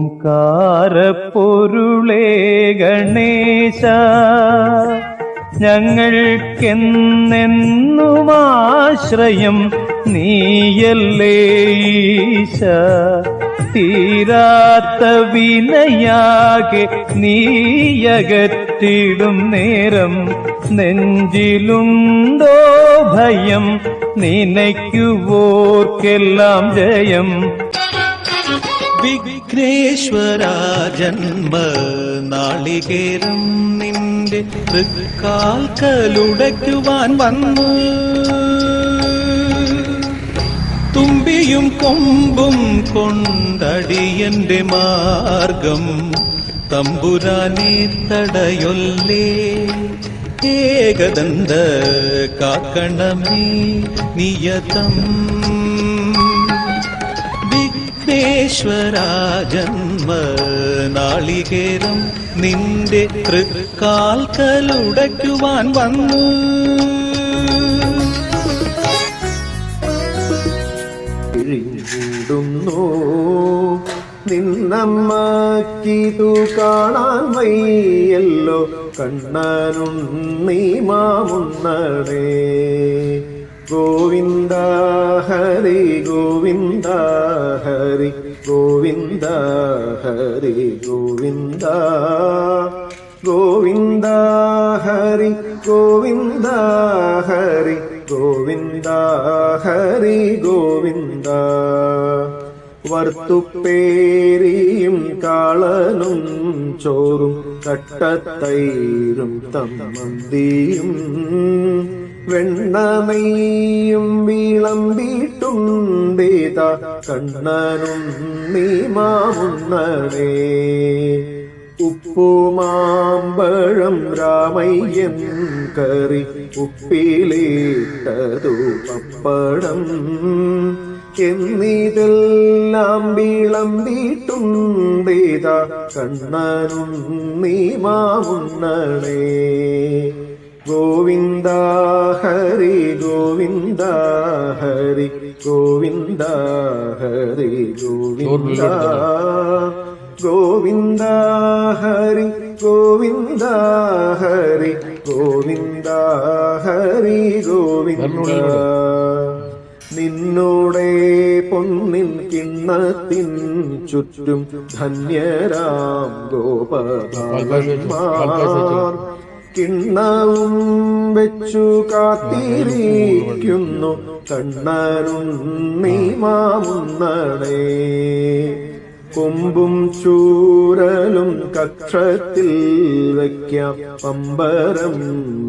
ഓംകാരപ്പൊരുളേ ഗണേശ, ഞങ്ങൾക്കെന്നെന്നും ആശ്രയം നീയല്ലേ ഈശ. തീരാത്ത വിനയാകെ നീയകറ്റിടും നേരം നെഞ്ചിലുണ്ടോ ഭയം, നിനയ്ക്കുവോർക്കെല്ലാം ജയം. വിഘ്നേശ്വര ജന്മ നാളികേരം നിന്റെ തൃക്കാൽക്കലുടയ്ക്കുവാൻ വന്നു. തുമ്പിയും കൊമ്പും കൊണ്ടടിയന്റെ മാർഗം തമ്പുരാനെ തടയൊല്ലേ. ഏകദന്ത കാക്കണമേ നിയതം. വിഘ്നേശ്വര ജന്മ നാളികേരം നിന്റെ തൃക്കാൽക്കലുടയ്ക്കുവാൻ വന്നു. നിന്നമ്മക്കിതു കാണാൻ വയ്യല്ലോ കണ്ണനുണ്ണീ മാമുന്നടേ. ഗോവിന്ദ ഹരി ഗോവിന്ദ ഹരി ഗോവിന്ദ ഹരി ഗോവിന്ദ ഗോവിന്ദ ഹരി ഗോവിന്ദ ഹരി ഗോവിന്ദ ഹരി ഗോവിന്ദ. വറുത്തുപ്പേരിയും കാളനും ചോറും കട്ടത്തൈരും തമ്മന്തിയും വെണ്ണമയും വിളമ്പിട്ടുണ്ടേത കണ്ണനും നീ മാമുന്നടേ. ഉപ്പുമാമ്പഴം രാമയ്യൻ കറി ഉപ്പിലിട്ടതു പപ്പടം എന്നിതെല്ലാം വിളമ്പിട്ടുണ്ടേത കണ്ണനും നീ മാമുന്നടേ. ഗോവിന്ദ ഹരി ഗോവിന്ദ ഹരി ഗോവിന്ദ ഹരി ഗോവിന്ദ ഗോവിന്ദ ഹരി ഗോവിന്ദ ഹരി ഗോവിന്ദ ഹരി ഗോവിന്ദ. നിന്നോടെ പൊന്നിൻ കിണ്ണത്തിൻ ചുറ്റും ധന്യരാം ഗോപഭാഗന്മാർ കിണ്ണവും വെച്ചു കാത്തിരിക്കുന്നു കണ്ണനുണ്ണീ മാമുന്നടേ. കൊമ്പും ചൂരലും കക്ഷത്തിൽ വയ്ക്കാം, പമ്പരം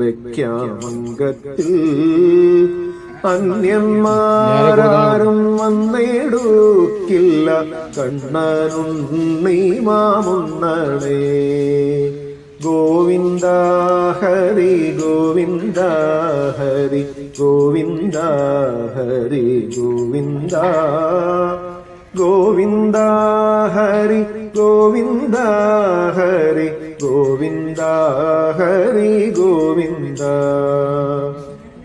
വയ്ക്കാം അംഗത്തിൽ. അന്യന്മാരാരും വന്നേടുക്കില്ല കണ്ണനുണ്ണീ മാമുന്നടേ. ഗോവിന്ദ ഹരി ഗോവിന്ദ ഹരി ഗോവിന്ദ ഹരി ഗോവിന്ദ ഗോവിന്ദ ഹരി ഗോവിന്ദ ഹരി ഗോവിന്ദ ഹരി ഗോവിന്ദ.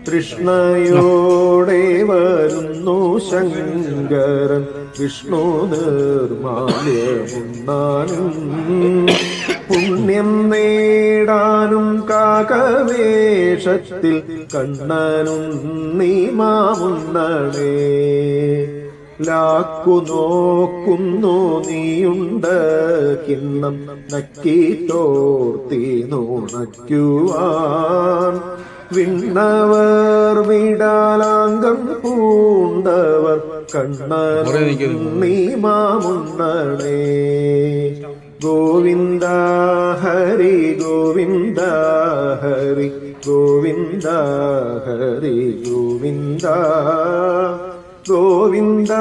തൃഷ്ണയോടെ വരുന്നു ശങ്കരൻ വിഷ്ണു നിർമാല്യമുണ്ണാനും പുണ്യം നേടാനും കാകവേഷത്തിൽ കണ്ണനുണ്ണീ മാമുന്നടേ. ലാക്കു നോക്കുന്നു നീയുണ്ട കിണ്ണം നക്കിത്തോർത്തി നുണയ്ക്കുവാൻ. വിണ്ണവർ വിടാലാംഗം പൂണ്ടവർ കണ്ണനുണ്ണീ മാമുന്നടേ. ഗോവിന്ദ ഹരി ഗോവിന്ദ ഹരി ഗോവിന്ദ ഹരി ഗോവിന്ദ ഗോവിന്ദ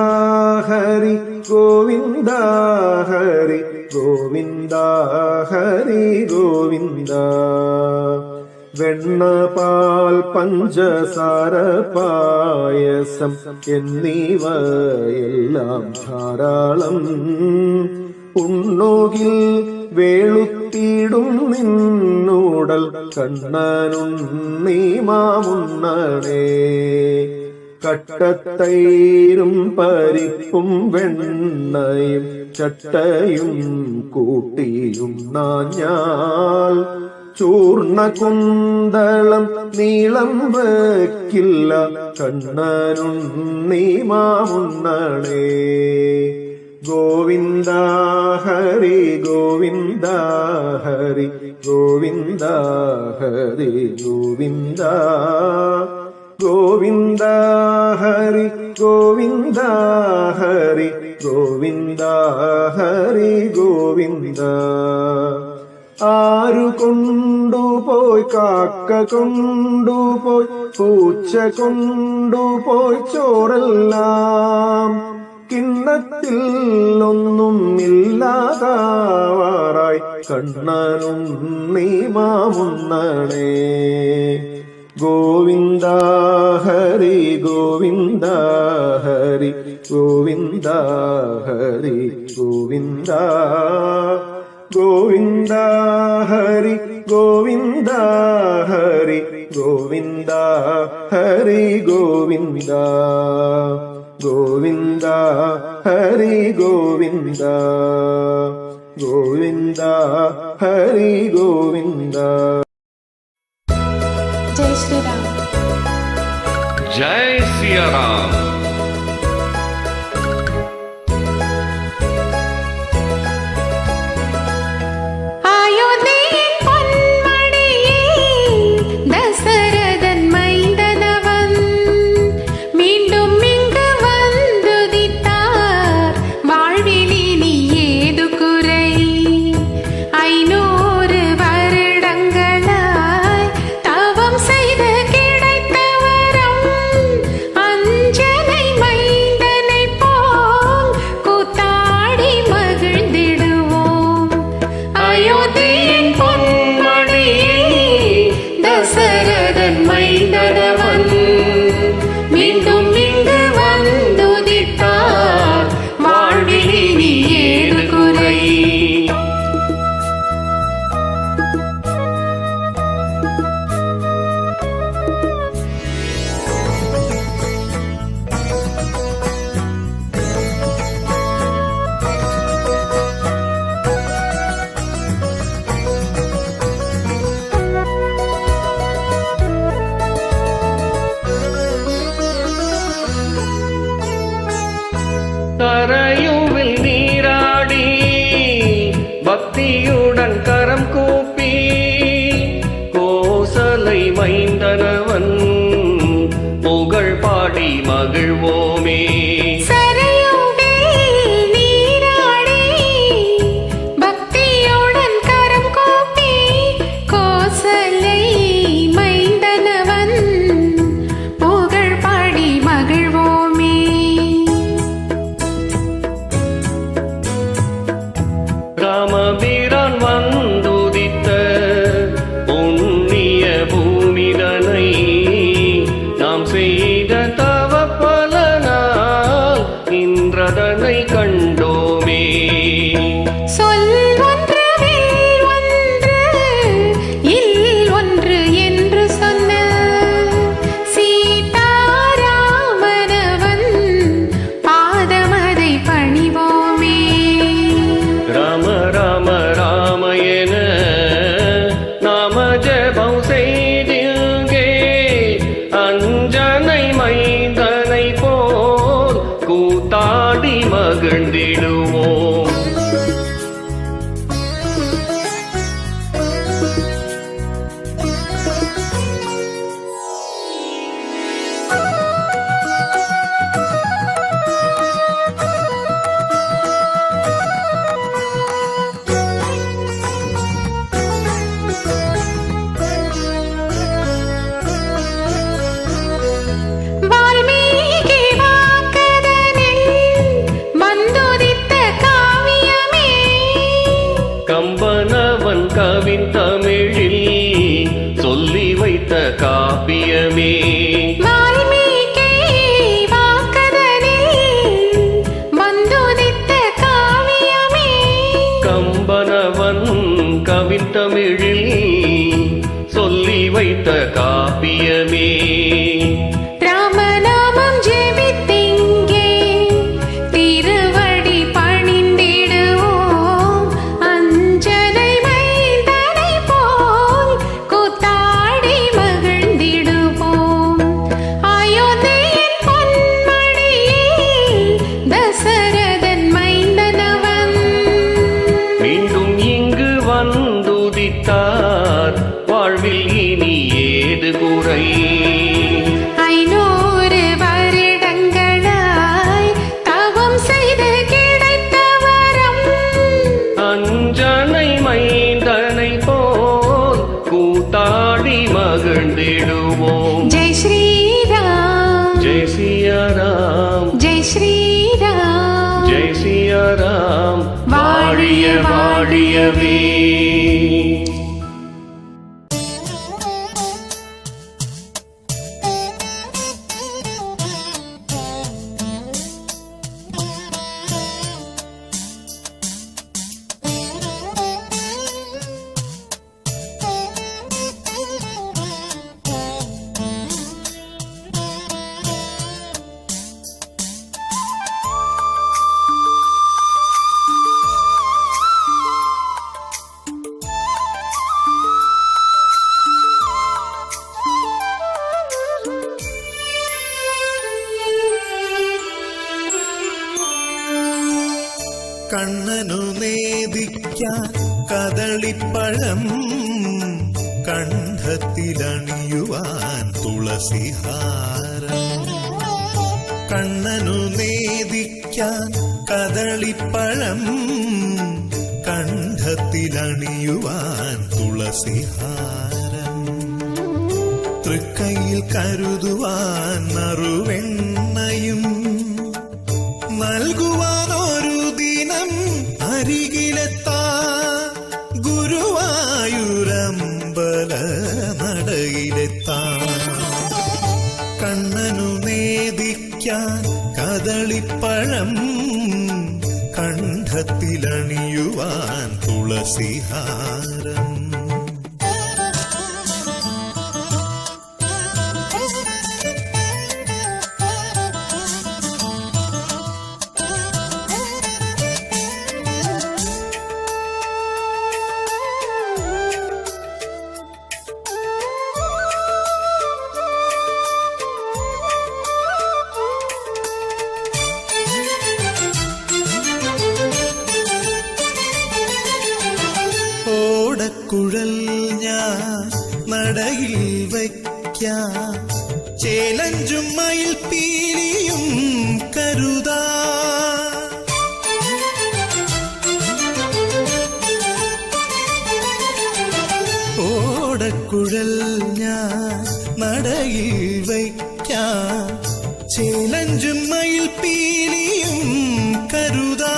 ഹരി ഗോവിന്ദ ഹരി ഗോവിന്ദ ഹരി ഗോവിന്ദ. വെണ്ണ പാൽ പഞ്ചസാര പായസം എന്നിവയെല്ലാം ധാരാളം ഉണ്ണുകിൽ വേളുത്തിടും നിന്നൂടൽ കണ്ണനുണ്ണീ മാമുന്നടേ. കട്ടത്തൈരും പരിപ്പും വെണ്ണയും ചട്ടയും കൂട്ടിയും നാഞ്ഞാൽ ചൂർണ കുന്തളം നീളം വയ്ക്കില്ല കണ്ണനുണ്ണി മാമുണ്ണണേ. ഗോവിന്ദ ഹരി ഗോവിന്ദ ഹരി ഗോവിന്ദ ഹരി ഗോവിന്ദ ഗോവിന്ദ ഹരി ഗോവിന്ദ ഹരി ഗോവിന്ദ ഹരി ഗോവിന്ദ. ആരു കൊണ്ടുപോയി കാക്ക കൊണ്ടുപോയി പൂച്ച കൊണ്ടുപോയി ചോറെല്ലാം കിണ്ണത്തിൽ ഒന്നും ഇല്ലാതാവാറായി കണ്ണനുണ്ണി മാമുണ്ണണേ. ഗോവിന്ദ ഹരി ഗോവിന്ദ ഹരി ഗോവിന്ദ ഹരി ഗോവിന്ദ ഗോവിന്ദ ഹരി ഗോവിന്ദ ഹരി ഗോവിന്ദ ഹരി ഗോവിന്ദ ഗോവിന്ദ ഹരി ഗോവിന്ദ ഗോവിന്ദ ഹരി ഗോവിന്ദ. जय श्री राम. जय सिया राम. கரையுவில் நீராடி பக்தியுடன் கரம் கூப்பி கோசலை மைந்தனவன் புகழ் பாடி மகிழ்வோமே. ராமபிரான் வந்துதித்த புண்ணிய பூமிதனை நாம் செய்த தவ பலனால் இன்றதனை கண்டோமே. கூத்தாடி மகிழ்ந்திடுவோம். கம்பனவன் கவின் தமிழில் சொல்லி வைத்த காப்பியமே. கம்பனவன் கவின் தமிழில் சொல்லி வைத்த காப்பியமே. ராமநாமம் ஜெபித்திங்கே திருவடி பணிந்திட வைத்தார் வாழ்வில் இனி ஏது குறை 500 வருடங்களாய் தவம் செய்து கிடைத்த வரம் அஞ்சனை மைந்தனை போல் கூத்தாடி மகிழ்ந்திடுவோம் ஜெய் ஸ்ரீராம் ஜெய் சியாராம் ஜெய் ஸ்ரீராம் ஜெய் சியாராம் வாழிய வாழியவே കണ്ണനു നേദിക്കാൻ കദളിപ്പഴം കണ്ഠത്തിലണിയുവാൻ തുളസിഹാരം കണ്ണനു നേദിക്കാൻ കദളിപ്പഴം കണ്ഠത്തിലണിയുവാൻ തുളസിഹാരം തൃക്കൈയിൽ കരുതുവാൻ നറുവെണ്ണയും നൽകുവാനൊരു ദിനം അരികിലെത്താ ഗുരുവായൂരമ്പല നടയിലെത്താ കണ്ണനു നേദിക്കാൻ കദളിപ്പഴം കണ്ഠത്തിലണിയുവാൻ തുളസിഹാരം കുഴൽ ഞാൻ നടയിൽ വയ്ക്കാം ചേലഞ്ചും മയിൽ പീലിയും കരുതാ ഓടക്കുഴൽ ഞാൻ നടയിൽ വയ്ക്കാം ചേലഞ്ചും മയിൽ പീലിയും കരുതാ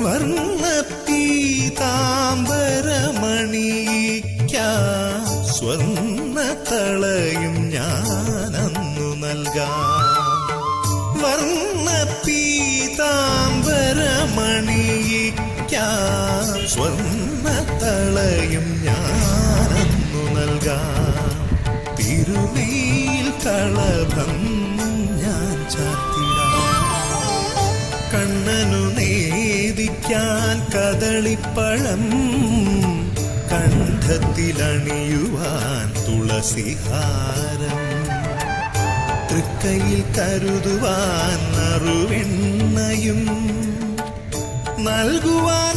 വർണ്ണപീതാംബരമണിയിക്കാം സ്വർണ്ണത്തളയും ഞാനന്നു നൽകാം വർണ്ണപീതാംബരമണിയിക്കാം സ്വർണ്ണത്തളയും ഞാനന്നു നൽകാം തിരുനെയിൽ കളഭം ഞാൻ ചാർത്തിടാം കണ്ണനു നേദിക്കാൻ കദളിപ്പഴം കണ്ഠത്തിലണിയുവാൻ തുളസിഹാരം തൃക്കൈയിൽ കരുതുവാൻ നറുവെണ്ണയും നൽകുവാൻ